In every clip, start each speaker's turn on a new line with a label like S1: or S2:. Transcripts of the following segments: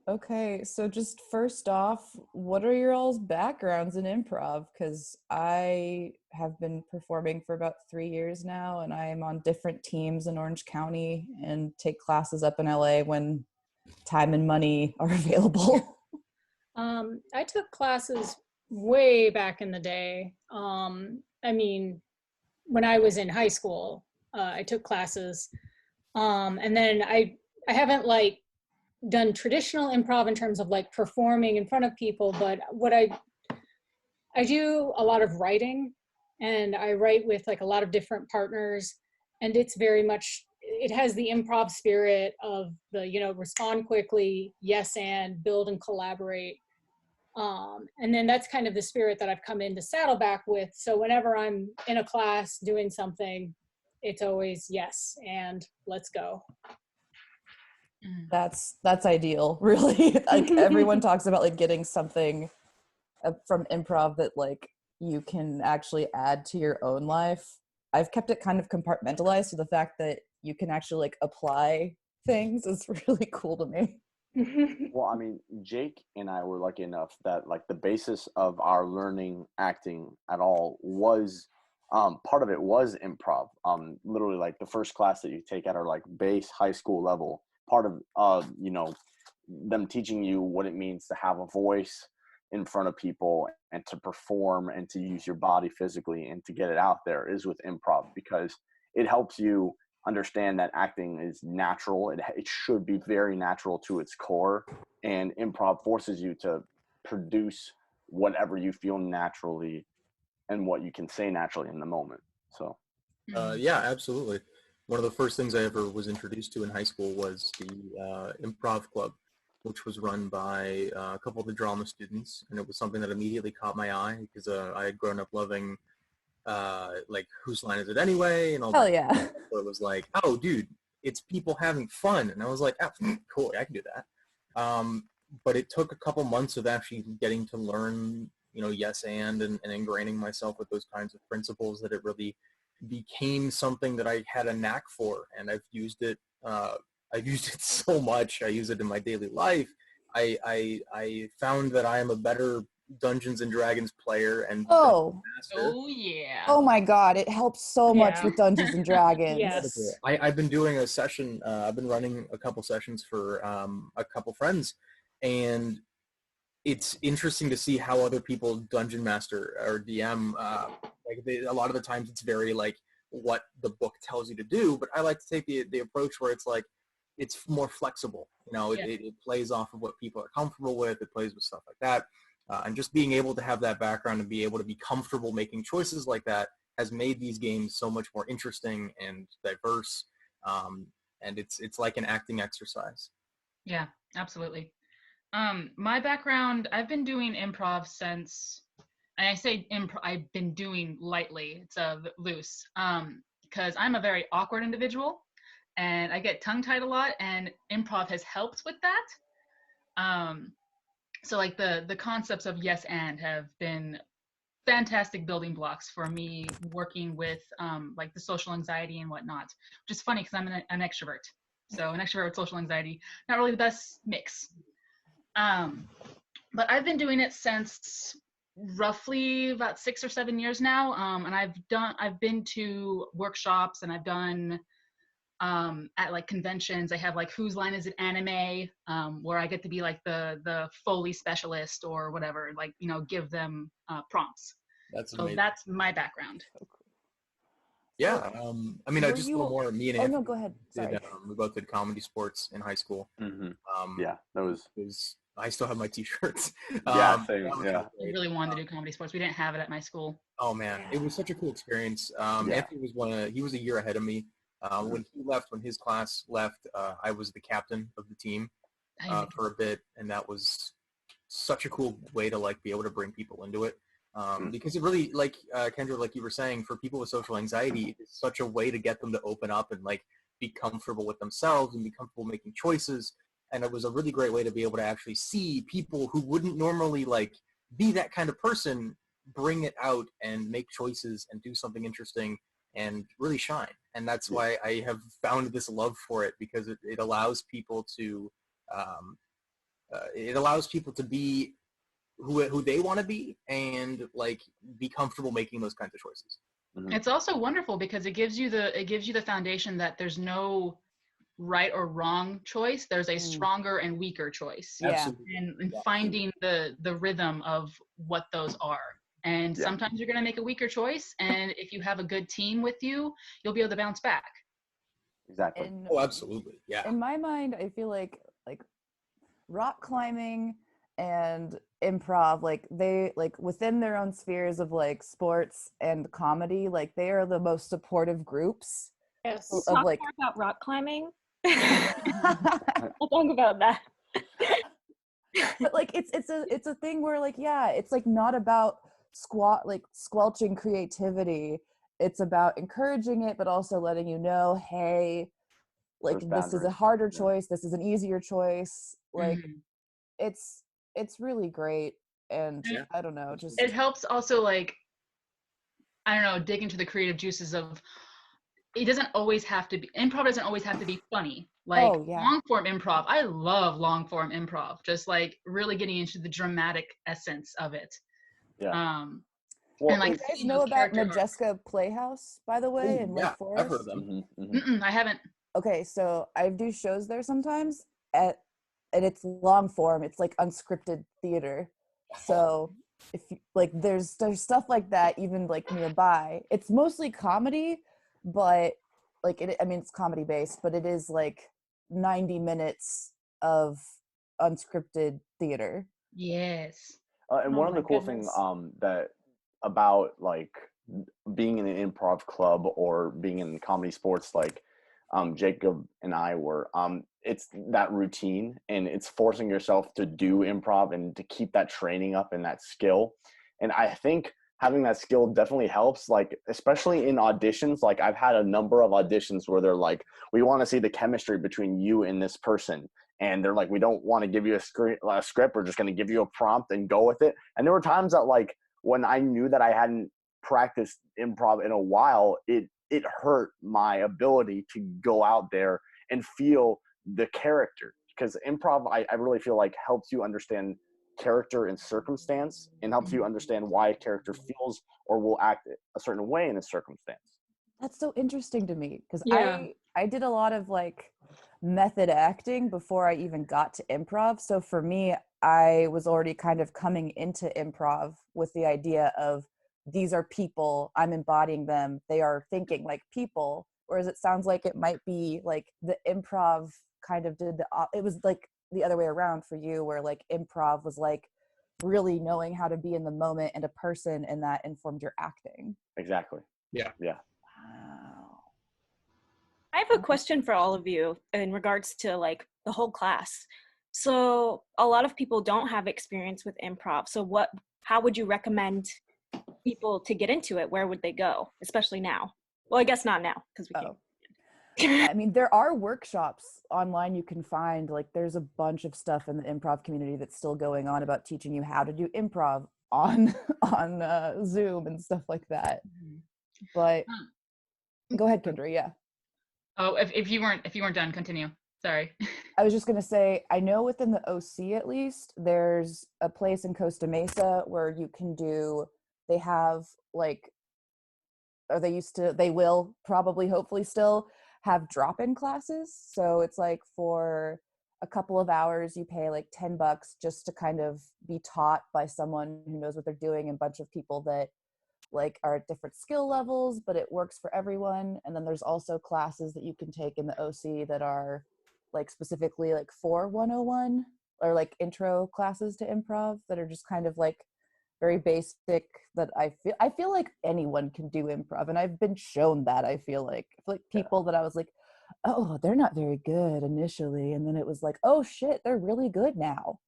S1: Okay, so just first off, what are your all's backgrounds in improv? Because I have been performing for about 3 years now, and I am on different teams in Orange County and take classes up in LA when time and money are available.
S2: I took classes way back in the day. I mean, when I was in high school, I took classes, and then I haven't like done traditional improv in terms of like performing in front of people, but what I do a lot of writing, and I write with like a lot of different partners, and it's very much it has the improv spirit of the respond quickly, yes, and build and collaborate. And then that's kind of the spirit that I've come into Saddleback with. So whenever I'm in a class doing something, it's always yes and let's go.
S1: That's ideal, really. Like everyone talks about like getting something from improv that like you can actually add to your own life. I've kept it kind of compartmentalized, so the fact that you can actually like apply things is really cool to me.
S3: Well, I mean, Jake and I were lucky enough that like the basis of our learning acting at all was part of it was improv. Literally like the first class that you take at our like base high school level, part of them teaching you what it means to have a voice in front of people and to perform and to use your body physically and to get it out there is with improv, because it helps you understand that acting is natural. It should be very natural to its core, and improv forces you to produce whatever you feel naturally and what you can say naturally in the moment. So
S4: Yeah, absolutely. One of the first things I ever was introduced to in high school was the improv club, which was run by a couple of the drama students, and it was something that immediately caught my eye because I had grown up loving like Whose Line Is It Anyway and all
S1: Hell
S4: that.
S1: yeah.
S4: So it was like, oh, dude, it's people having fun, and I was like, oh, cool, I can do that. But it took a couple months of actually getting to learn, yes and ingraining myself with those kinds of principles that it really became something that I had a knack for, and I've used it. I've used it so much. I use it in my daily life. I found that I am a better Dungeons and Dragons player and
S1: Oh,
S4: master.
S5: Oh yeah.
S1: oh my God, it helps so much
S2: Yeah.
S1: with Dungeons and Dragons.
S2: Yes.
S4: I've been doing a session. I've been running a couple sessions for a couple friends, and it's interesting to see how other people dungeon master or DM. A lot of the times it's very like what the book tells you to do, but I like to take the approach where it's like it's more flexible. It plays off of what people are comfortable with. It plays with stuff like that, and just being able to have that background and be able to be comfortable making choices like that has made these games so much more interesting and diverse. And it's like an acting exercise.
S5: Yeah, absolutely. My background, I've been doing improv since, and I say improv, I've been doing lightly, it's loose, because I'm a very awkward individual and I get tongue-tied a lot, and improv has helped with that. So like the concepts of yes and have been fantastic building blocks for me working with like the social anxiety and whatnot, which is funny because I'm an extrovert. So an extrovert with social anxiety, not really the best mix. But I've been doing it since roughly about 6 or 7 years now. And I've been to workshops, and I've done at like conventions. I have like Whose Line Is It Anime, where I get to be like the Foley specialist or whatever, like, give them prompts.
S4: That's
S5: So
S4: amazing.
S5: that's my background.
S4: Yeah, I mean,
S1: Were
S4: just a little more. Me and
S1: Oh
S4: Anthony
S1: no, go ahead. Sorry.
S4: we both did comedy sports in high school.
S3: yeah, that was
S4: I still have my T-shirts.
S3: yeah, same, yeah.
S5: I really wanted to do comedy sports. We didn't have it at my school.
S4: Oh man, it was such a cool experience.
S3: Yeah.
S4: Anthony he was a year ahead of me. When his class left, I was the captain of the team for a bit, and that was such a cool way to like be able to bring people into it. Because it really, like Kendra, like you were saying, for people with social anxiety, it's such a way to get them to open up and like be comfortable with themselves and be comfortable making choices. And it was a really great way to be able to actually see people who wouldn't normally like be that kind of person bring it out and make choices and do something interesting and really shine. And that's why I have found this love for it, because it allows people to it allows people to be who they want to be and like be comfortable making those kinds of choices.
S3: Mhm.
S5: It's also wonderful because it gives you the foundation that there's no right or wrong choice. There's a stronger and weaker choice.
S1: Yeah.
S4: Absolutely.
S5: And finding the rhythm of what those are. And
S3: Yeah.
S5: sometimes you're going to make a weaker choice, and if you have a good team with you, you'll be able to bounce back.
S3: Exactly.
S4: Oh, absolutely. Yeah.
S1: In my mind, I feel like rock climbing and improv, like they like within their own spheres of like sports and comedy, like they are the most supportive groups
S2: Yes.
S1: of
S6: Talk
S1: like
S6: more about rock climbing. I'll talk about that.
S1: but like it's a thing where like yeah, it's like not about squelching creativity. It's about encouraging it, but also letting you know, hey, like
S3: There's
S1: this is a
S3: boundaries.
S1: harder
S3: Yeah.
S1: choice, this is an easier choice. Like
S5: Mhm.
S1: it's really great. And
S5: Yeah.
S1: I don't know, just
S5: It helps also, like, I don't know, dig into the creative juices of, it doesn't always have to be, improv doesn't always have to be funny. Like
S1: Oh, yeah.
S5: long form improv, I love long form improv, just like really getting into the dramatic essence of it.
S3: Yeah.
S5: And
S3: Well,
S5: like
S1: you guys
S5: seeing
S1: know
S5: those
S1: about
S5: character arcs.
S1: nJacob Playhouse, by the way,
S4: Oh,
S1: in
S4: yeah,
S1: Lake Forest?
S4: I've heard of them.
S5: I haven't.
S1: Okay, so I do shows there sometimes and it's long form. It's like unscripted theater. So if you, like there's stuff like that even like nearby. It's mostly comedy, but like I mean it's comedy based, but it is like 90 minutes of unscripted theater.
S5: Yes.
S3: And
S2: Oh
S3: one of
S2: my
S3: the cool things
S2: goodness.
S3: that about like being in an improv club or being in comedy sports like Jacob and I were, it's that routine and it's forcing yourself to do improv and to keep that training up and that skill. And I think having that skill definitely helps, like especially in auditions. Like I've had a number of auditions where they're like, we want to see the chemistry between you and this person, and they're like, we don't want to give you a script, we're just going to give you a prompt and go with it. And there were times that like when I knew that I hadn't practiced improv in a while, it hurt my ability to go out there and feel the character, because improv I really feel like helps you understand character and circumstance and helps you understand why a character feels or will act a certain way in a circumstance.
S1: That's so interesting to me because
S2: Yeah.
S1: I did a lot of like method acting before I even got to improv. So for me, I was already kind of coming into improv with the idea of these are people, I'm embodying them, they are thinking like people. Whereas it sounds like it might be like the improv kind of did it was like the other way around for you, where like improv was like really knowing how to be in the moment and a person, and that informed your acting.
S3: Exactly.
S4: Yeah.
S1: Wow.
S6: I have a question for all of you in regards to like the whole class. So a lot of people don't have experience with improv. So how would you recommend people to get into it? Where would they go, especially now? Well, I guess not now because we can't.
S1: I mean, there are workshops online you can find. Like, there's a bunch of stuff in the improv community that's still going on about teaching you how to do improv on Zoom and stuff like that. But go ahead, Kendra. Yeah.
S5: Oh, if you weren't done, continue. Sorry.
S1: I was just gonna say, I know within the OC at least, there's a place in Costa Mesa where you can do. They have like, or they will probably, hopefully, still have drop-in classes. So it's like for a couple of hours, you pay like $10 just to kind of be taught by someone who knows what they're doing, and a bunch of people that like are at different skill levels, but it works for everyone. And then there's also classes that you can take in the OC that are like specifically like for 101, or like intro classes to improv that are just kind of like very basic, that I feel like anyone can do improv, and I've been shown that. I feel like people that I was like, oh, they're not very good initially, and then it was like, oh shit, they're really good now.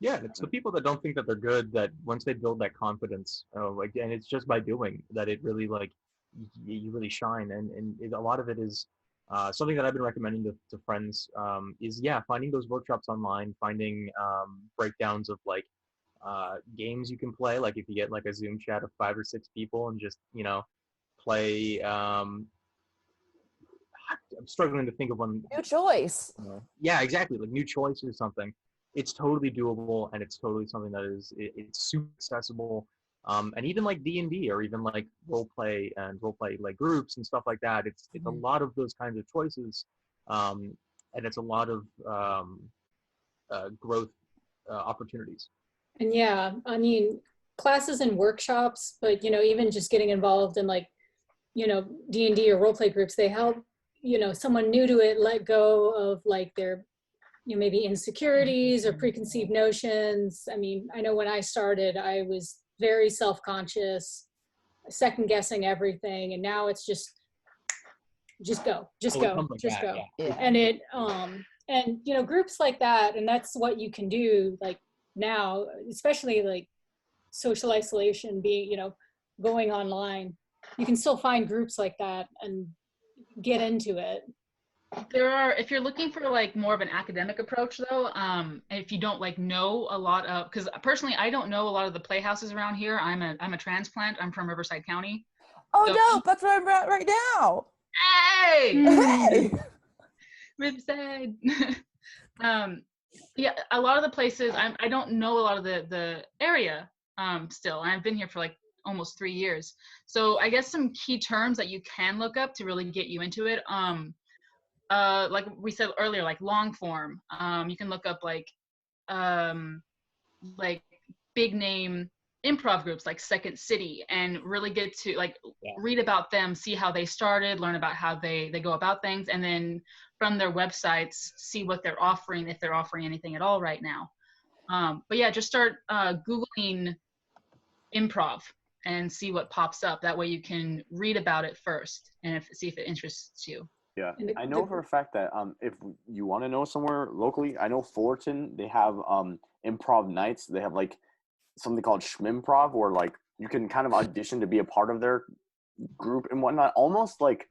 S4: Yeah, it's the people that don't think that they're good that once they build that confidence, like, and it's just by doing that it really like you really shine. And a lot of it is something that I've been recommending to friends is finding those workshops online, finding breakdowns of like games you can play. Like if you get like a Zoom chat of 5 or 6 people and just play. I'm struggling to think of one.
S1: New choice.
S4: Yeah, exactly, like New Choice or something. it's totally doable, and it's totally something that it's super accessible. And even like D&D, or even like role play like groups and stuff like that. It's a lot of those kinds of choices, and it's a lot of growth opportunities.
S2: And yeah, I mean, classes and workshops, but even just getting involved in like, D&D or role play groups, they help, someone new to it let go of like their, maybe insecurities or preconceived notions. I mean, I know when I started, I was very self-conscious, second guessing everything. And now it's just go, just go.
S1: Yeah.
S2: And groups like that, and that's what you can do like now, especially like social isolation being, going online, you can still find groups like that and get into it.
S5: There are, if you're looking for like more of an academic approach though, if you don't like know a lot of, because personally I don't know a lot of the playhouses around here. I'm a transplant. I'm from Riverside County.
S1: Oh, so, no, that's where I'm at right now.
S5: Hey!
S1: Hey!
S5: Riverside. Yeah, a lot of the places, I don't know a lot of the area still. I've been here for like almost 3 years. So I guess some key terms that you can look up to really get you into it. Like we said earlier, like long form. You can look up like big name improv groups like Second City, and really get to like read about them, see how they started, learn about how they go about things, and then from their websites see what they're offering, if they're offering anything at all right now. But yeah, just start Googling improv and see what pops up. That way you can read about it first and see if it interests you.
S3: Yeah, I know for a fact that if you want to know somewhere locally, I know Fullerton, they have improv nights. They have like something called Schmimprov, where like you can kind of audition to be a part of their group and whatnot. Almost like,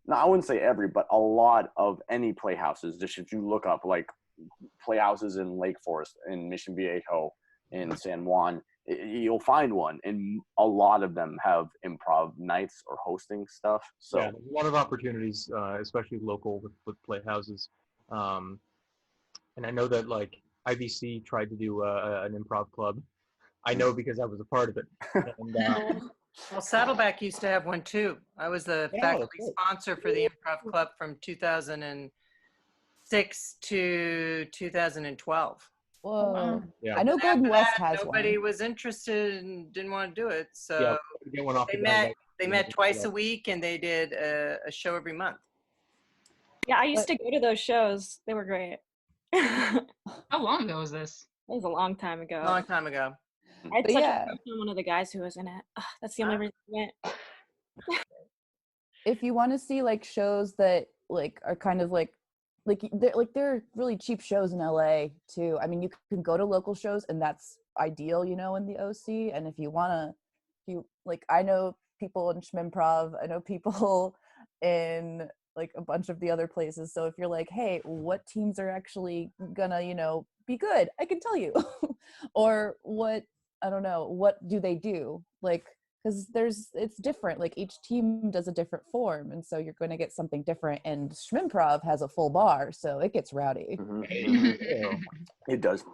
S3: no, I wouldn't say every, but a lot of any playhouses. Just if you look up like playhouses in Lake Forest, in Mission Viejo, in San Juan, you'll find one, and a lot of them have improv nights or hosting stuff. So
S4: yeah, there's a lot of opportunities, especially local with playhouses. And I know that like IVC tried to do an improv club. I know because I was a part of it. And,
S7: well, Saddleback used to have one too. I was the faculty sponsor for the improv club from 2006 to 2012.
S1: Whoa.
S4: Yeah.
S1: I know Golden West has
S7: nobody
S1: one.
S7: was interested and didn't want to do it. So
S4: yeah, get one off
S7: they met twice a week, and they did a show every month.
S6: Yeah, I used to go to those shows. They were great.
S5: How long ago was this?
S6: It was a long time ago.
S7: Long time ago.
S6: I had such a crush on one of the guys who was in it. Ugh, that's the only reason I went.
S1: If you want to see like shows that like are kind of like they're really cheap shows in LA too. I mean, you can go to local shows, and that's ideal, in the OC. And if you wanna, I know people in Schmimprov, I know people in like a bunch of the other places. So if you're like, hey, what teams are actually gonna, be good, I can tell you. Or what, I don't know, what do they do? Like, because it's different. Like each team does a different form, and so you're going to get something different. And Schmimprov has a full bar, so it gets rowdy.
S3: it does.